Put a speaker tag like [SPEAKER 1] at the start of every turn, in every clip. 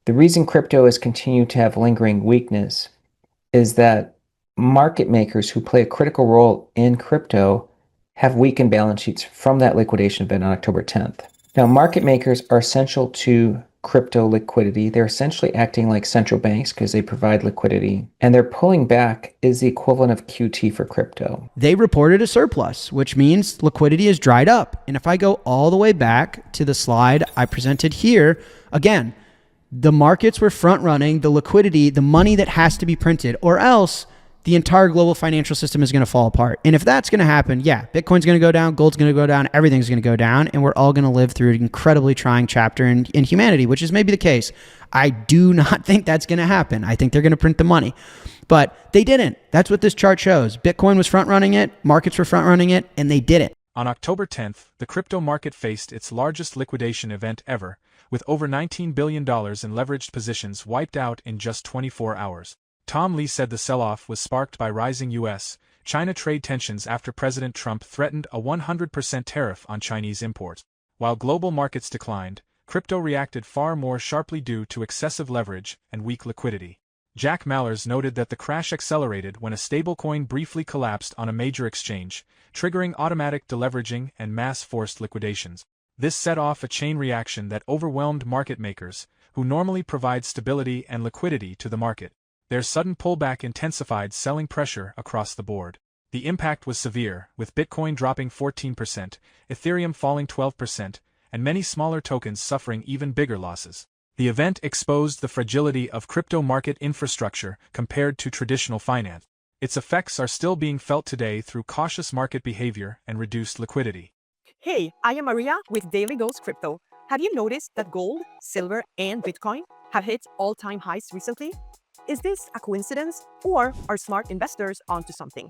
[SPEAKER 1] The reason crypto has continued to have lingering weakness is that market makers who play a critical role in crypto have weakened balance sheets from that liquidation event on October 10th. Now, market makers are essential to crypto liquidity. They're essentially acting like central banks because they provide liquidity, and their pulling back is the equivalent of QT for crypto.
[SPEAKER 2] They reported a surplus, which means liquidity is dried up. And if I go all the way back to the slide I presented here, again, the markets were front running the liquidity, the money that has to be printed, or else the entire global financial system is going to fall apart. And if that's going to happen, yeah, Bitcoin's going to go down, gold's going to go down, everything's going to go down, and we're all going to live through an incredibly trying chapter in humanity, which is maybe the case. I do not think that's going to happen. I think they're going to print the money. But they didn't. That's what this chart shows. Bitcoin was front running it, markets were front running it, and they didn't.
[SPEAKER 3] On October 10th, the crypto market faced its largest liquidation event ever, with over $19 billion in leveraged positions wiped out in just 24 hours. Tom Lee said the sell-off was sparked by rising U.S.-China trade tensions after President Trump threatened a 100% tariff on Chinese imports. While global markets declined, crypto reacted far more sharply due to excessive leverage and weak liquidity. Jack Mallers noted that the crash accelerated when a stablecoin briefly collapsed on a major exchange, triggering automatic deleveraging and mass-forced liquidations. This set off a chain reaction that overwhelmed market makers, who normally provide stability and liquidity to the market. Their sudden pullback intensified selling pressure across the board. The impact was severe, with Bitcoin dropping 14%, Ethereum falling 12%, and many smaller tokens suffering even bigger losses. The event exposed the fragility of crypto market infrastructure compared to traditional finance. Its effects are still being felt today through cautious market behavior and reduced liquidity.
[SPEAKER 4] Hey, I am Maria with DailyDoseCrypto. Have you noticed that gold, silver, and Bitcoin have hit all-time highs recently? Is this a coincidence, or are smart investors onto something?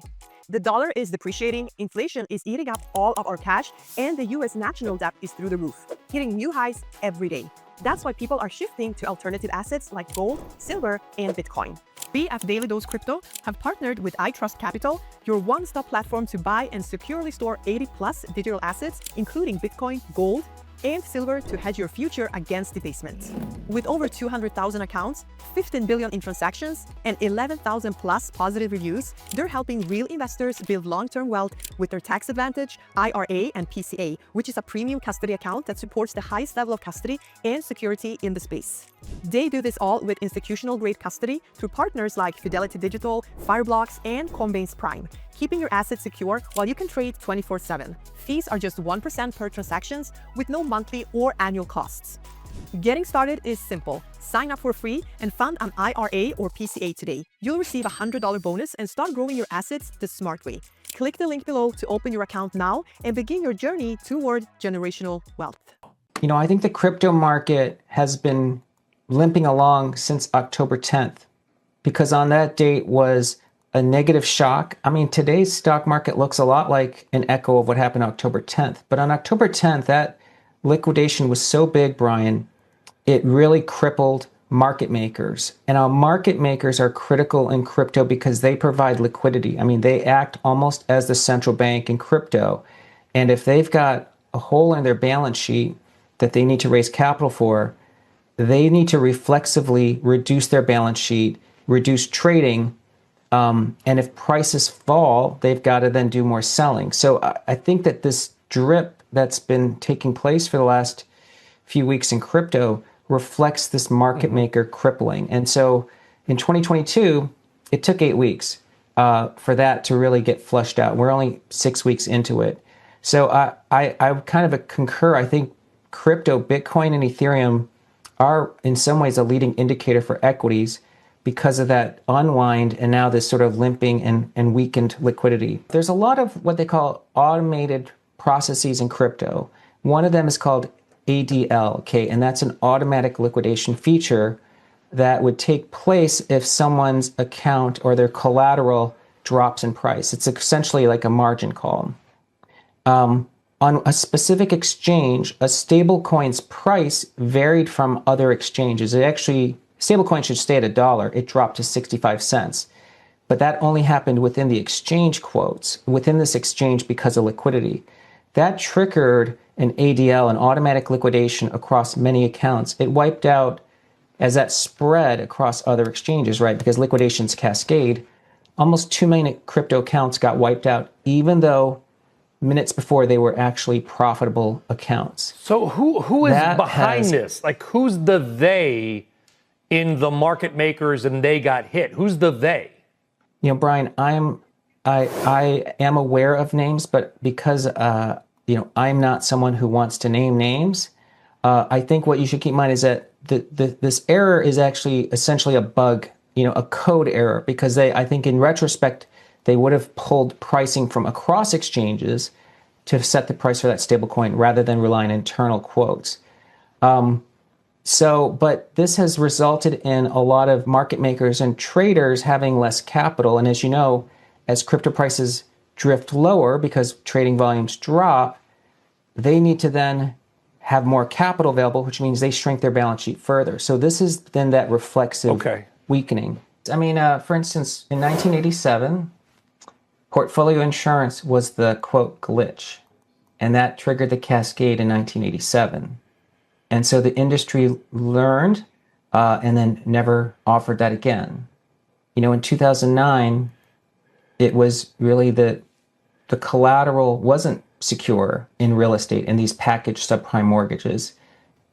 [SPEAKER 4] The dollar is depreciating, inflation is eating up all of our cash, and the US national debt is through the roof, hitting new highs every day. That's why people are shifting to alternative assets like gold, silver, and Bitcoin. We at DailyDoseCrypto have partnered with ITrust Capital, your one-stop platform to buy and securely store 80+ digital assets, including Bitcoin, gold, and silver to hedge your future against debasement. With over 200,000 accounts, 15 billion in transactions, and 11,000 plus positive reviews, they're helping real investors build long-term wealth with their tax advantage, IRA, and PCA, which is a premium custody account that supports the highest level of custody and security in the space. They do this all with institutional-grade custody through partners like Fidelity Digital, Fireblocks, and Coinbase Prime, keeping your assets secure while you can trade 24/7. Fees are just 1% per transactions with no monthly or annual costs. Getting started is simple. Sign up for free and fund an IRA or PCA today. You'll receive a $100 bonus and start growing your assets the smart way. Click the link below to open your account now and begin your journey toward generational wealth.
[SPEAKER 1] I think the crypto market has been limping along since October 10th because on that date was a negative shock. I mean, today's stock market looks a lot like an echo of what happened October 10th. But on October 10th, that liquidation was so big, Brian, it really crippled market makers. And our market makers are critical in crypto because they provide liquidity. I mean, they act almost as the central bank in crypto. And if they've got a hole in their balance sheet that they need to raise capital for, they need to reflexively reduce their balance sheet, reduce trading, and if prices fall, they've got to then do more selling. So I think that this drip that's been taking place for the last few weeks in crypto reflects this market maker crippling. And so in 2022, it took 8 weeks for that to really get flushed out. We're only 6 weeks into it. So I kind of concur. I think crypto, Bitcoin and Ethereum are in some ways a leading indicator for equities because of that unwind and now this sort of limping and weakened liquidity. There's a lot of what they call automated processes in crypto. One of them is called ADL, okay, and that's an automatic liquidation feature that would take place if someone's account or their collateral drops in price. It's essentially like a margin call. On a specific exchange, a stablecoin's price varied from other exchanges. It actually, stablecoin should stay at $1. It dropped to 65 cents. But that only happened within the exchange quotes, within this exchange because of liquidity. That triggered an ADL, an automatic liquidation across many accounts. It wiped out as that spread across other exchanges, right? Because liquidations cascade, almost 2 million crypto accounts got wiped out, even though minutes before they were actually profitable accounts.
[SPEAKER 5] So who is
[SPEAKER 1] That
[SPEAKER 5] behind
[SPEAKER 1] has-
[SPEAKER 5] this? Like, who's the they in the market makers and they got hit? Who's the they?
[SPEAKER 1] You know, Brian, I am aware of names, but because I'm not someone who wants to name names, I think what you should keep in mind is that this error is actually essentially a bug, a code error, because I think in retrospect, they would have pulled pricing from across exchanges to set the price for that stablecoin rather than rely on internal quotes. But this has resulted in a lot of market makers and traders having less capital. And as you know, as crypto prices drift lower because trading volumes drop, they need to then have more capital available, which means they shrink their balance sheet further. So this is then that reflexive weakening. I mean, for instance, in 1987, portfolio insurance was the, quote, glitch. And that triggered the cascade in 1987. And so the industry learned and then never offered that again. In 2009, it was really the collateral wasn't secure in real estate in these packaged subprime mortgages.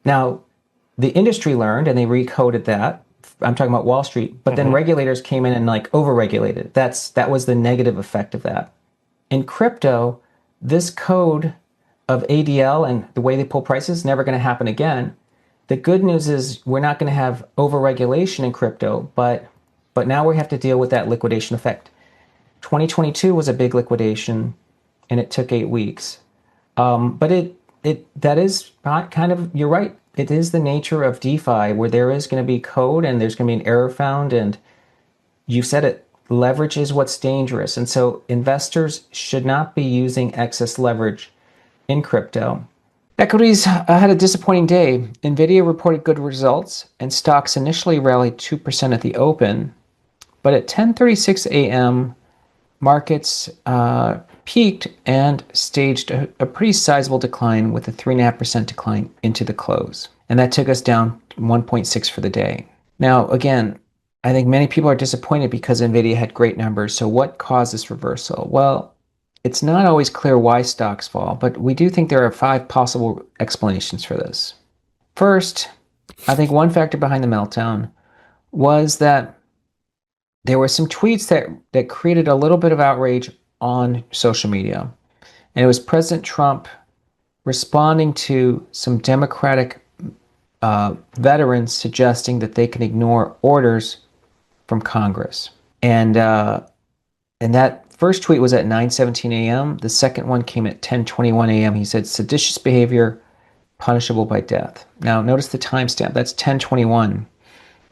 [SPEAKER 1] Now, the industry learned and they recoded that. I'm talking about Wall Street, but then regulators came in and overregulated. That was the negative effect of that. In crypto, this code of ADL and the way they pull prices never going to happen again. The good news is we're not going to have overregulation in crypto, but now we have to deal with that liquidation effect. 2022 was a big liquidation, and it took 8 weeks. But that is not kind of, you're right. It is the nature of DeFi where there is going to be code and there's going to be an error found. And you said it, leverage is what's dangerous. And so investors should not be using excess leverage in crypto. Equities had a disappointing day. NVIDIA reported good results and stocks initially rallied 2% at the open. But at 10:36 a.m., markets peaked and staged a pretty sizable decline with a 3.5% decline into the close. And that took us down 1.6 for the day. Now, again, I think many people are disappointed because NVIDIA had great numbers. So what caused this reversal? Well, it's not always clear why stocks fall, but we do think there are 5 possible explanations for this. First, I think one factor behind the meltdown was that there were some tweets that created a little bit of outrage on social media. And it was President Trump responding to some Democratic veterans suggesting that they can ignore orders from Congress. And that first tweet was at 9:17 a.m. The second one came at 10:21 a.m. He said, seditious behavior punishable by death. Now, notice the timestamp. That's 10:21.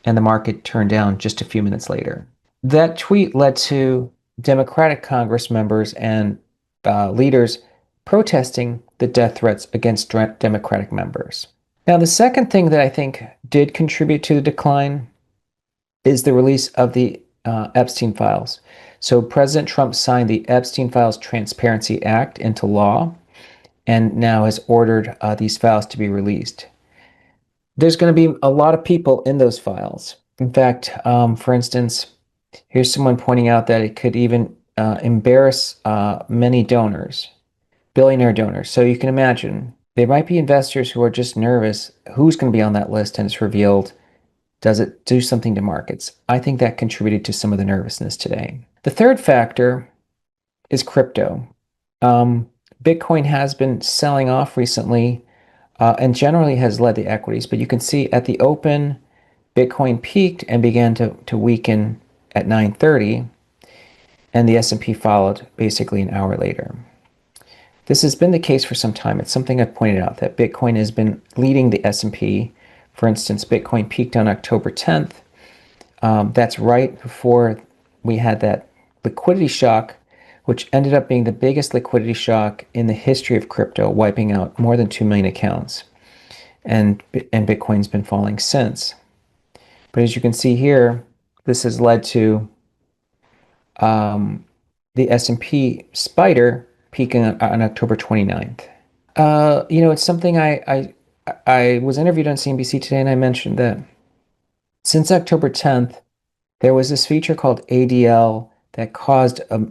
[SPEAKER 1] And the market turned down just a few minutes later. That tweet led to Democratic Congress members and leaders protesting the death threats against Democratic members. Now, the second thing that I think did contribute to the decline is the release of the Epstein files. So President Trump signed the Epstein Files Transparency Act into law and now has ordered these files to be released. There's going to be a lot of people in those files. In fact, for instance, here's someone pointing out that it could even embarrass many donors, billionaire donors. So you can imagine there might be investors who are just nervous. Who's going to be on that list? And it's revealed. Does it do something to markets? I think that contributed to some of the nervousness today. The third factor is crypto. Bitcoin has been selling off recently and generally has led the equities. But you can see at the open, Bitcoin peaked and began to weaken at 9:30, and the S&P followed basically an hour later. This has been the case for some time. It's something I've pointed out, that Bitcoin has been leading the S&P. For instance, Bitcoin peaked on October 10th. That's right before we had that liquidity shock, which ended up being the biggest liquidity shock in the history of crypto, wiping out more than 2 million accounts. And Bitcoin's been falling since. But as you can see here, this has led to the S&P spider peaking on October 29th. It's something I was interviewed on CNBC today, and I mentioned that Since October 10th, there was this feature called ADL that caused a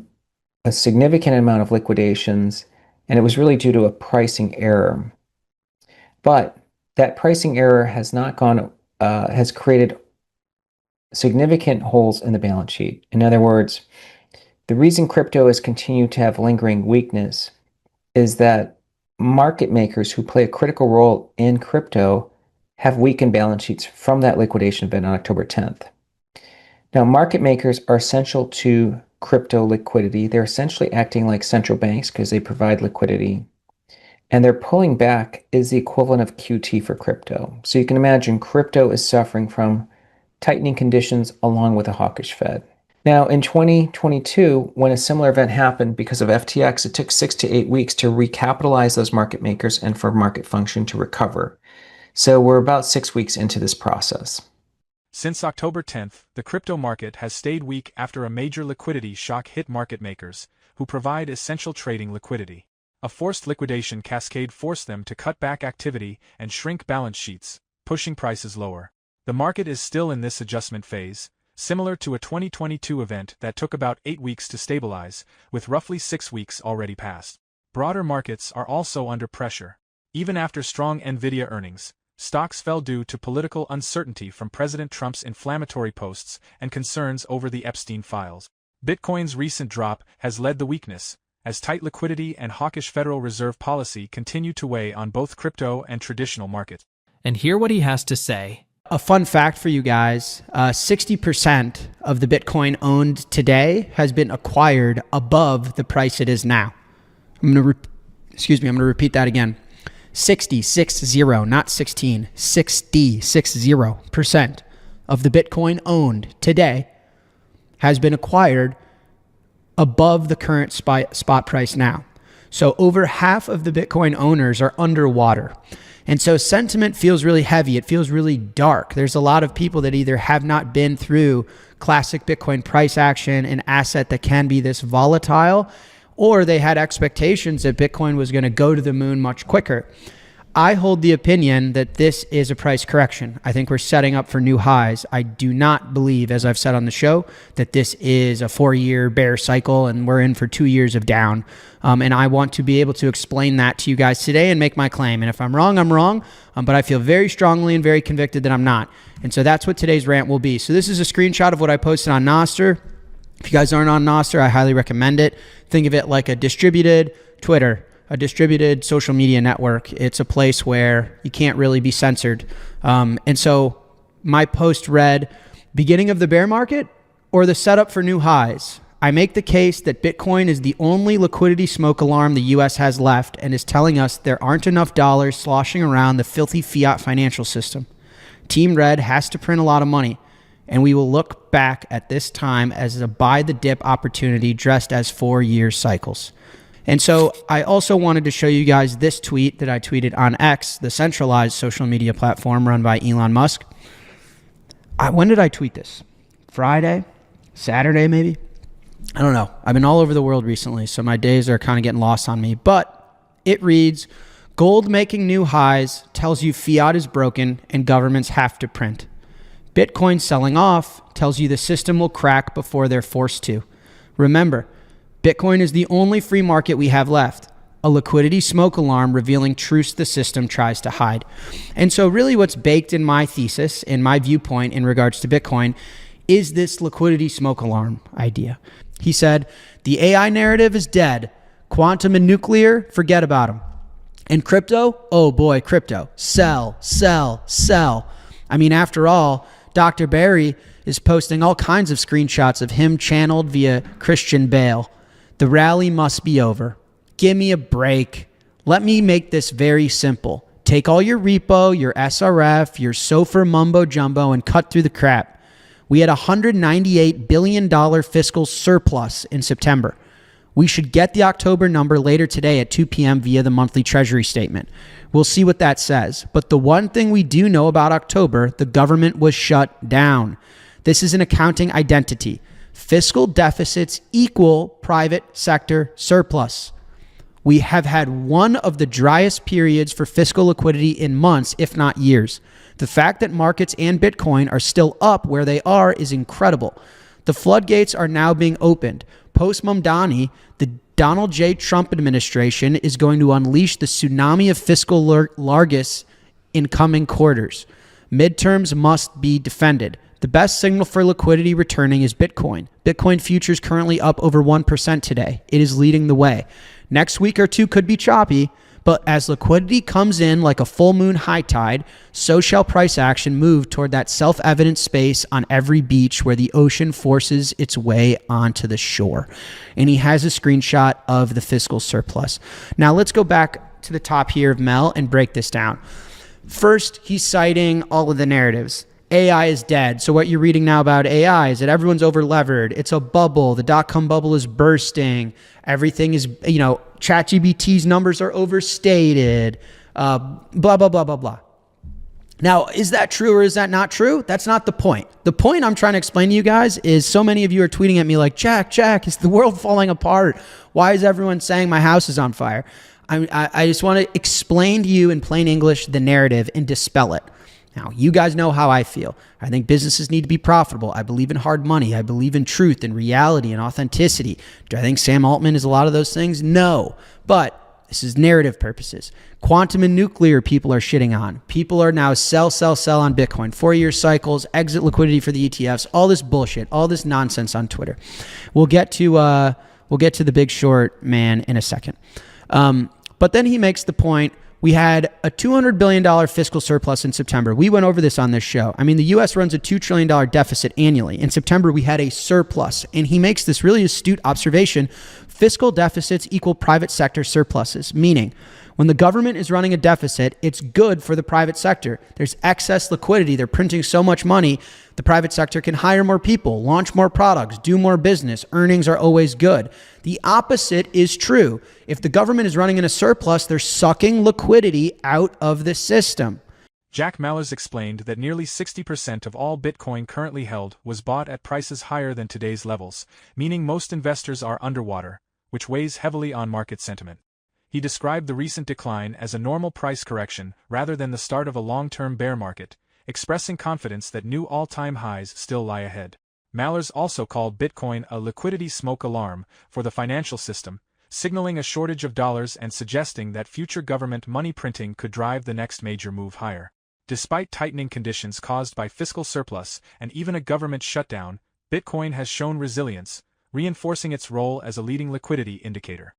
[SPEAKER 1] significant amount of liquidations, and it was really due to a pricing error. But that pricing error has has created significant holes in the balance sheet. In other words, the reason crypto has continued to have lingering weakness is that market makers who play a critical role in crypto have weakened balance sheets from that liquidation event on October 10th. Now, market makers are essential to crypto liquidity. They're essentially acting like central banks because they provide liquidity. And their pulling back is the equivalent of QT for crypto. So you can imagine crypto is suffering from tightening conditions along with a hawkish Fed. Now, in 2022, when a similar event happened because of FTX, it took 6 to 8 weeks to recapitalize those market makers and for market function to recover. So we're about 6 weeks into this process.
[SPEAKER 3] Since October 10th, the crypto market has stayed weak after a major liquidity shock hit market makers, who provide essential trading liquidity. A forced liquidation cascade forced them to cut back activity and shrink balance sheets, pushing prices lower. The market is still in this adjustment phase, similar to a 2022 event that took about 8 weeks to stabilize, with roughly 6 weeks already passed. Broader markets are also under pressure. Even after strong Nvidia earnings, stocks fell due to political uncertainty from President Trump's inflammatory posts and concerns over the Epstein files. Bitcoin's recent drop has led the weakness, as tight liquidity and hawkish Federal Reserve policy continue to weigh on both crypto and traditional markets.
[SPEAKER 6] And hear what he has to say.
[SPEAKER 2] A fun fact for you guys, 60% of the Bitcoin owned today has been acquired above the price it is now. I'm going to repeat that again. 60, not 16, 60% of the Bitcoin owned today has been acquired above the current spot price now. So over half of the Bitcoin owners are underwater. And so sentiment feels really heavy. It feels really dark. There's a lot of people that either have not been through classic Bitcoin price action, an asset that can be this volatile, or they had expectations that Bitcoin was going to go to the moon much quicker. I hold the opinion that this is a price correction. I think we're setting up for new highs. I do not believe, as I've said on the show, that this is a 4-year bear cycle and we're in for 2 years of down. And I want to be able to explain that to you guys today and make my claim. And if I'm wrong, I'm wrong. But I feel very strongly and very convicted that I'm not. And so that's what today's rant will be. So this is a screenshot of what I posted on Nostr. If you guys aren't on Nostr, I highly recommend it. Think of it like a distributed Twitter, a distributed social media network. It's a place where you can't really be censored. And so my post read, beginning of the bear market or the setup for new highs? I make the case that Bitcoin is the only liquidity smoke alarm the US has left and is telling us there aren't enough dollars sloshing around the filthy fiat financial system. Team Red has to print a lot of money, and we will look back at this time as a buy the dip opportunity dressed as 4-year cycles. And so I also wanted to show you guys this tweet that I tweeted on X, the centralized social media platform run by Elon Musk. When did I tweet this? Friday? Saturday, maybe? I don't know. I've been all over the world recently, so my days are kind of getting lost on me. But it reads, gold making new highs tells you fiat is broken and governments have to print. Bitcoin selling off tells you the system will crack before they're forced to. Remember, Bitcoin is the only free market we have left, a liquidity smoke alarm revealing truths the system tries to hide. And so really what's baked in my thesis, in my viewpoint in regards to Bitcoin, is this liquidity smoke alarm idea. He said, the AI narrative is dead. Quantum and nuclear, forget about them. And crypto? Oh boy, crypto. Sell, sell, sell. I mean, after all, Dr. Barry is posting all kinds of screenshots of him channeled via Christian Bale. The rally must be over. Give me a break. Let me make this very simple. Take all your repo, your SRF, your SOFR mumbo jumbo, and cut through the crap. We had a $198 billion fiscal surplus in September. We should get the October number later today at 2 p.m. via the monthly treasury statement. We'll see what that says. But the one thing we do know about October, the government was shut down. This is an accounting identity. Fiscal deficits equal private sector surplus. We have had one of the driest periods for fiscal liquidity in months, if not years. The fact that markets and Bitcoin are still up where they are is incredible. The floodgates are now being opened. Post-Mamdani, the Donald J. Trump administration is going to unleash the tsunami of fiscal largesse in coming quarters. Midterms must be defended. The best signal for liquidity returning is Bitcoin. Bitcoin futures currently up over 1% today. It is leading the way. Next week or two could be choppy, but as liquidity comes in like a full moon high tide, so shall price action move toward that self-evident space on every beach where the ocean forces its way onto the shore. And he has a screenshot of the fiscal surplus. Now let's go back to the top here of Mel and break this down. First, he's citing all of the narratives. AI is dead. So what you're reading now about AI is that everyone's over-levered. It's a bubble. The dot-com bubble is bursting. Everything is, ChatGPT's numbers are overstated. Blah, blah, blah, blah, blah. Now, is that true or is that not true? That's not the point. The point I'm trying to explain to you guys is so many of you are tweeting at me like, Jack, is the world falling apart? Why is everyone saying my house is on fire? I just want to explain to you in plain English the narrative and dispel it. Now, you guys know how I feel. I think businesses need to be profitable. I believe in hard money. I believe in truth and reality and authenticity. Do I think Sam Altman is a lot of those things? No. But this is narrative purposes. Quantum and nuclear people are shitting on. People are now sell on Bitcoin. 4-year cycles, exit liquidity for the ETFs, all this bullshit, all this nonsense on Twitter. We'll get to the Big Short man in a second. But then he makes the point, we had a $200 billion fiscal surplus in September. We went over this on this show. I mean, the U.S. runs a $2 trillion deficit annually. In September, we had a surplus. And he makes this really astute observation. Fiscal deficits equal private sector surpluses, meaning when the government is running a deficit, it's good for the private sector. There's excess liquidity. They're printing so much money. The private sector can hire more people, launch more products, do more business. Earnings are always good. The opposite is true. If the government is running in a surplus, they're sucking liquidity out of the system.
[SPEAKER 3] Jack Mallers explained that nearly 60% of all Bitcoin currently held was bought at prices higher than today's levels, meaning most investors are underwater, which weighs heavily on market sentiment. He described the recent decline as a normal price correction rather than the start of a long-term bear market, expressing confidence that new all-time highs still lie ahead. Mallers also called Bitcoin a liquidity smoke alarm for the financial system, signaling a shortage of dollars and suggesting that future government money printing could drive the next major move higher. Despite tightening conditions caused by fiscal surplus and even a government shutdown, Bitcoin has shown resilience, reinforcing its role as a leading liquidity indicator.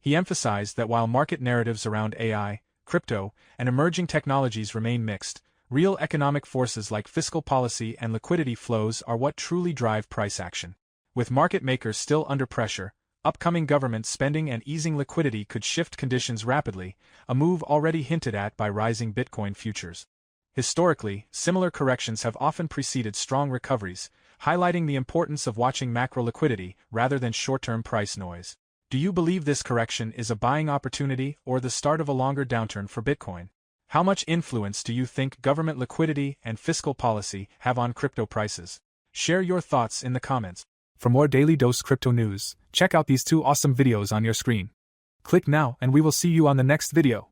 [SPEAKER 3] He emphasized that while market narratives around AI, crypto, and emerging technologies remain mixed, real economic forces like fiscal policy and liquidity flows are what truly drive price action. With market makers still under pressure, upcoming government spending and easing liquidity could shift conditions rapidly, a move already hinted at by rising Bitcoin futures. Historically, similar corrections have often preceded strong recoveries, highlighting the importance of watching macro liquidity rather than short-term price noise. Do you believe this correction is a buying opportunity or the start of a longer downturn for Bitcoin? How much influence do you think government liquidity and fiscal policy have on crypto prices? Share your thoughts in the comments.
[SPEAKER 6] For more Daily Dose Crypto news, check out these 2 awesome videos on your screen. Click now and we will see you on the next video.